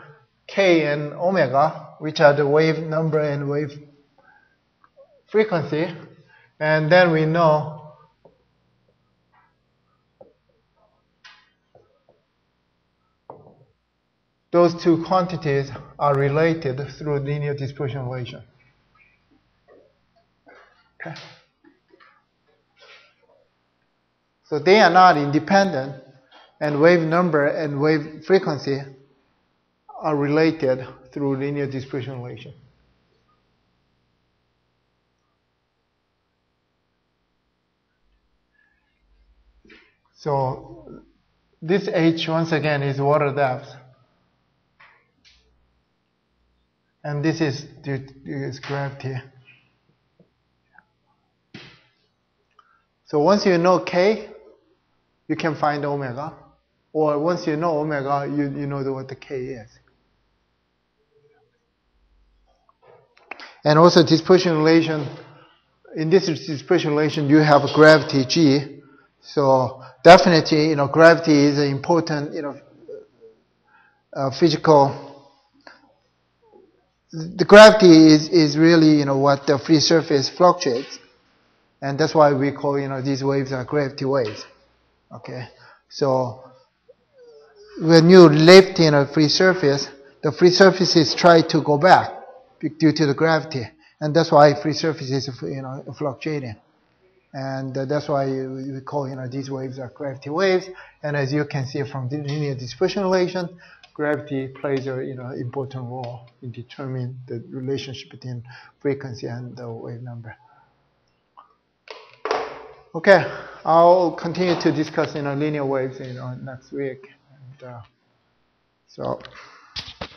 k and omega, which are the wave number and wave frequency, and then we know those two quantities are related through linear dispersion relation. Okay. So they are not independent, and wave number and wave frequency are related through linear dispersion relation. So this h, once again, is water depth, and this is gravity. So once you know k, you can find omega, or once you know omega, you know what the k is. And also dispersion relation. In this dispersion relation, you have gravity g. So definitely, gravity is an important, physical. The gravity is really, what the free surface fluctuates, and that's why we call, these waves are gravity waves. Okay, so when you lift a free surface, the free surfaces try to go back due to the gravity, and that's why free surface is fluctuating, and that's why we call these waves are gravity waves. And as you can see from the linear dispersion relation, gravity plays a important role in determining the relationship between frequency and the wave number. Okay, I'll continue to discuss linear waves next week. And, so.